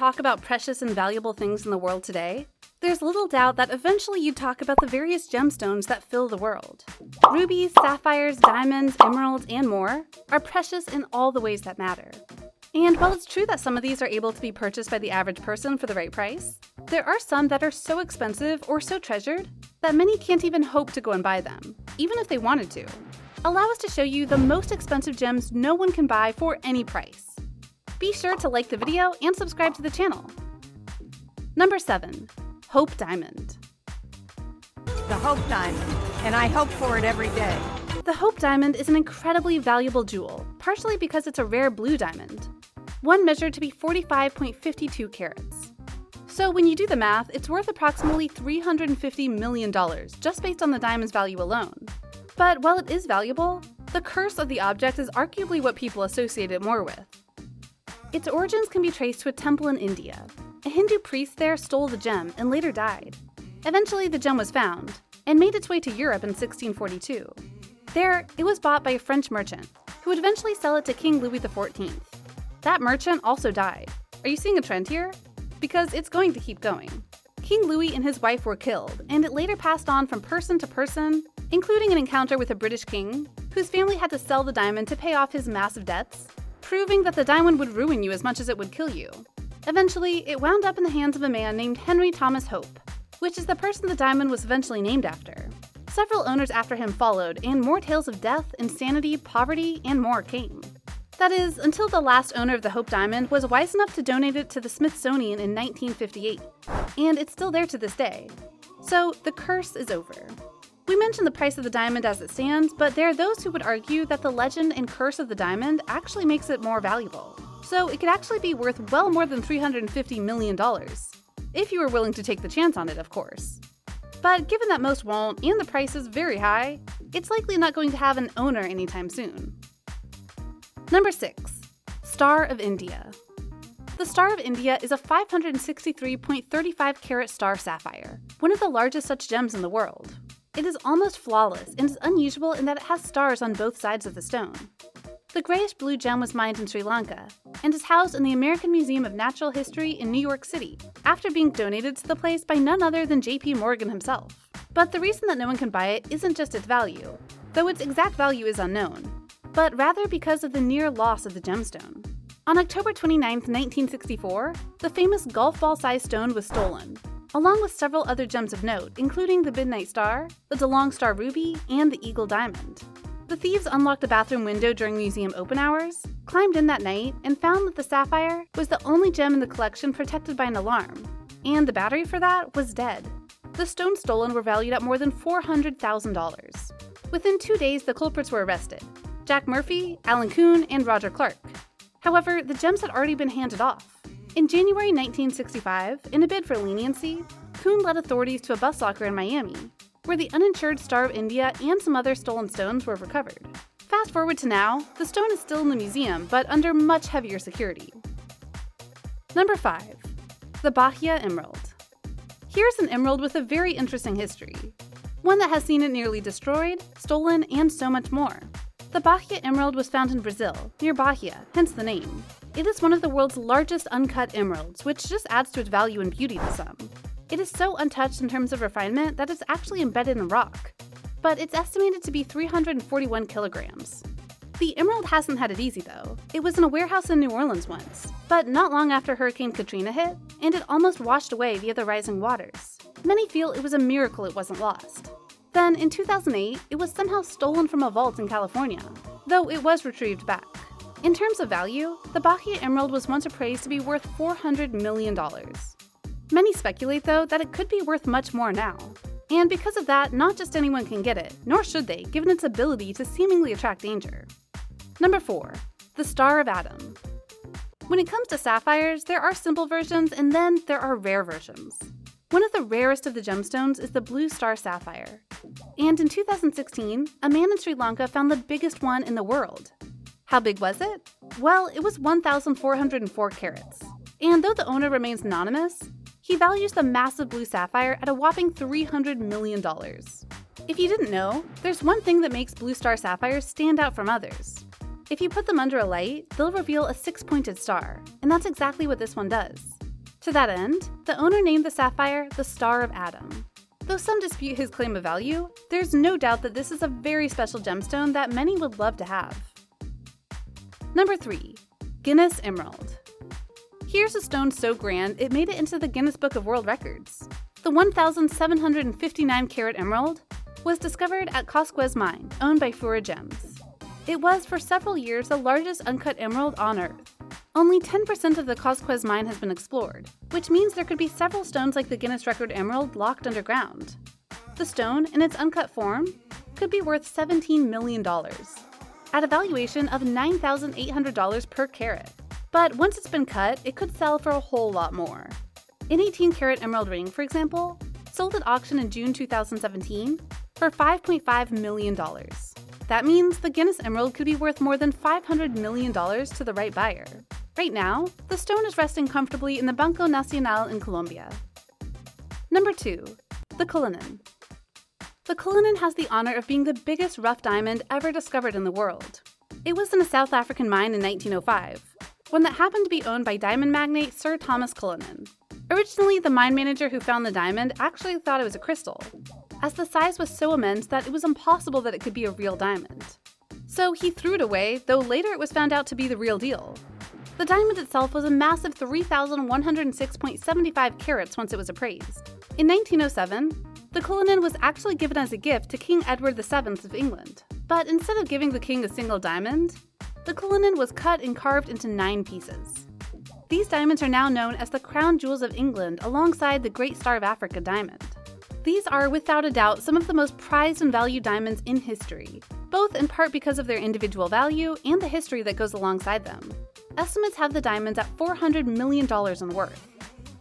talk about precious and valuable things in the world today, there's little doubt that eventually you'd talk about the various gemstones that fill the world. Rubies, sapphires, diamonds, emeralds, and more are precious in all the ways that matter. And while it's true that some of these are able to be purchased by the average person for the right price, there are some that are so expensive or so treasured that many can't even hope to go and buy them, even if they wanted to. Allow us to show you the most expensive gems no one can buy for any price. Be sure to like the video and subscribe to the channel. Number 7. Hope Diamond. The Hope Diamond, and I hope for it every day. The Hope Diamond is an incredibly valuable jewel, partially because it's a rare blue diamond. One measured to be 45.52 carats. So when you do the math, it's worth approximately $350 million just based on the diamond's value alone. But while it is valuable, the curse of the object is arguably what people associate it more with. Its origins can be traced to a temple in India. A Hindu priest there stole the gem and later died. Eventually, the gem was found and made its way to Europe in 1642. There, it was bought by a French merchant, who would eventually sell it to King Louis XIV. That merchant also died. Are you seeing a trend here? Because it's going to keep going. King Louis and his wife were killed, and it later passed on from person to person, including an encounter with a British king, whose family had to sell the diamond to pay off his massive debts, proving that the diamond would ruin you as much as it would kill you. Eventually, it wound up in the hands of a man named Henry Thomas Hope, which is the person the diamond was eventually named after. Several owners after him followed, and more tales of death, insanity, poverty, and more came. That is, until the last owner of the Hope Diamond was wise enough to donate it to the Smithsonian in 1958, and it's still there to this day. So, the curse is over. We mentioned the price of the diamond as it stands, but there are those who would argue that the legend and curse of the diamond actually makes it more valuable. So it could actually be worth well more than $350 million, if you were willing to take the chance on it, of course. But given that most won't, and the price is very high, it's likely not going to have an owner anytime soon. Number 6. Star of India. The Star of India is a 563.35 carat star sapphire, one of the largest such gems in the world. It is almost flawless and is unusual in that it has stars on both sides of the stone. The grayish-blue gem was mined in Sri Lanka and is housed in the American Museum of Natural History in New York City after being donated to the place by none other than J.P. Morgan himself. But the reason that no one can buy it isn't just its value, though its exact value is unknown, but rather because of the near loss of the gemstone. On October 29, 1964, the famous golf ball-sized stone was stolen, along with several other gems of note, including the Midnight Star, the DeLong Star Ruby, and the Eagle Diamond. The thieves unlocked a bathroom window during museum open hours, climbed in that night, and found that the sapphire was the only gem in the collection protected by an alarm, and the battery for that was dead. The stones stolen were valued at more than $400,000. Within 2 days, the culprits were arrested: Jack Murphy, Alan Kuhn, and Roger Clark. However, the gems had already been handed off. In January 1965, in a bid for leniency, Kuhn led authorities to a bus locker in Miami, where the uninsured Star of India and some other stolen stones were recovered. Fast forward to now, the stone is still in the museum, but under much heavier security. Number 5. The Bahia Emerald. Here's an emerald with a very interesting history, one that has seen it nearly destroyed, stolen, and so much more. The Bahia Emerald was found in Brazil, near Bahia, hence the name. It is one of the world's largest uncut emeralds, which just adds to its value and beauty to some. It is so untouched in terms of refinement that it's actually embedded in rock, but it's estimated to be 341 kilograms. The emerald hasn't had it easy though. It was in a warehouse in New Orleans once, but not long after Hurricane Katrina hit, and it almost washed away via the rising waters. Many feel it was a miracle it wasn't lost. Then, in 2008, it was somehow stolen from a vault in California, though it was retrieved back. In terms of value, the Bahia Emerald was once appraised to be worth $400 million. Many speculate, though, that it could be worth much more now. And because of that, not just anyone can get it, nor should they, given its ability to seemingly attract danger. Number 4. The Star of Adam. When it comes to sapphires, there are simple versions and then there are rare versions. One of the rarest of the gemstones is the Blue Star Sapphire. And in 2016, a man in Sri Lanka found the biggest one in the world. How big was it? Well, it was 1,404 carats. And though the owner remains anonymous, he values the massive blue sapphire at a whopping $300 million. If you didn't know, there's one thing that makes Blue Star sapphires stand out from others. If you put them under a light, they'll reveal a 6-pointed star, and that's exactly what this one does. To that end, the owner named the sapphire the Star of Adam. Though some dispute his claim of value, there's no doubt that this is a very special gemstone that many would love to have. Number 3. Guinness Emerald. Here's a stone so grand it made it into the Guinness Book of World Records. The 1,759 carat emerald was discovered at Cosquez Mine, owned by Fura Gems. It was for several years the largest uncut emerald on Earth. Only 10% of the Cosquez mine has been explored, which means there could be several stones like the Guinness Record Emerald locked underground. The stone, in its uncut form, could be worth $17 million, at a valuation of $9,800 per carat. But once it's been cut, it could sell for a whole lot more. An 18-carat emerald ring, for example, sold at auction in June 2017 for $5.5 million. That means the Guinness Emerald could be worth more than $500 million to the right buyer. Right now, the stone is resting comfortably in the Banco Nacional in Colombia. Number 2. The Cullinan. The Cullinan has the honor of being the biggest rough diamond ever discovered in the world. It was in a South African mine in 1905, one that happened to be owned by diamond magnate Sir Thomas Cullinan. Originally, the mine manager who found the diamond actually thought it was a crystal, as the size was so immense that it was impossible that it could be a real diamond. So he threw it away, though later it was found out to be the real deal. The diamond itself was a massive 3,106.75 carats once it was appraised. In 1907, the Cullinan was actually given as a gift to King Edward VII of England. But instead of giving the king a single diamond, the Cullinan was cut and carved into 9 pieces. These diamonds are now known as the crown jewels of England alongside the Great Star of Africa diamond. These are, without a doubt, some of the most prized and valued diamonds in history, both in part because of their individual value and the history that goes alongside them. Estimates have the diamonds at $400 million in worth.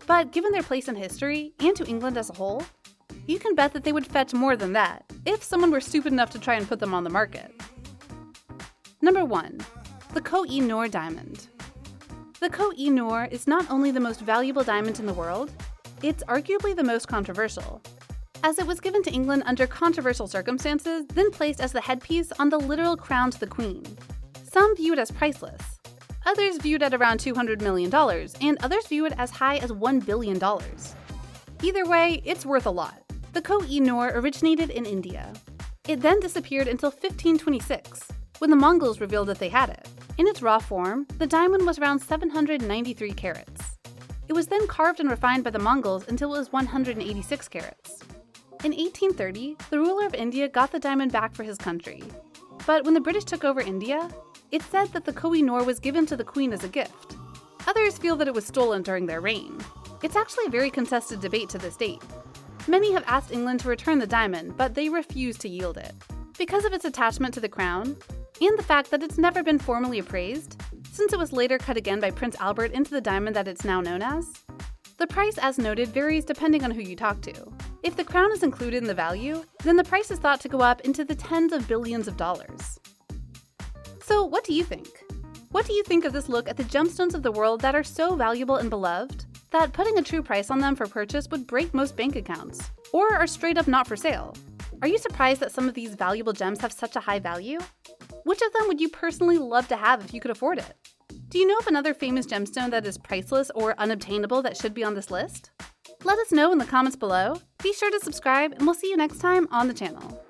But given their place in history, and to England as a whole, you can bet that they would fetch more than that, if someone were stupid enough to try and put them on the market. Number 1. The Koh-i-Noor Diamond. The Koh-i-Noor is not only the most valuable diamond in the world, it's arguably the most controversial, as it was given to England under controversial circumstances, then placed as the headpiece on the literal crown to the Queen. Some view it as priceless. Others view it at around $200 million, and others view it as high as $1 billion. Either way, it's worth a lot. The Koh-i-Noor originated in India. It then disappeared until 1526, when the Mongols revealed that they had it. In its raw form, the diamond was around 793 carats. It was then carved and refined by the Mongols until it was 186 carats. In 1830, the ruler of India got the diamond back for his country. But when the British took over India, it's said that the Koh-i-Noor was given to the Queen as a gift. Others feel that it was stolen during their reign. It's actually a very contested debate to this date. Many have asked England to return the diamond, but they refuse to yield it. Because of its attachment to the crown, and the fact that it's never been formally appraised, since it was later cut again by Prince Albert into the diamond that it's now known as, the price, as noted, varies depending on who you talk to. If the crown is included in the value, then the price is thought to go up into the tens of billions of dollars. So what do you think? What do you think of this look at the gemstones of the world that are so valuable and beloved that putting a true price on them for purchase would break most bank accounts, or are straight up not for sale? Are you surprised that some of these valuable gems have such a high value? Which of them would you personally love to have if you could afford it? Do you know of another famous gemstone that is priceless or unobtainable that should be on this list? Let us know in the comments below. Be sure to subscribe, and we'll see you next time on the channel.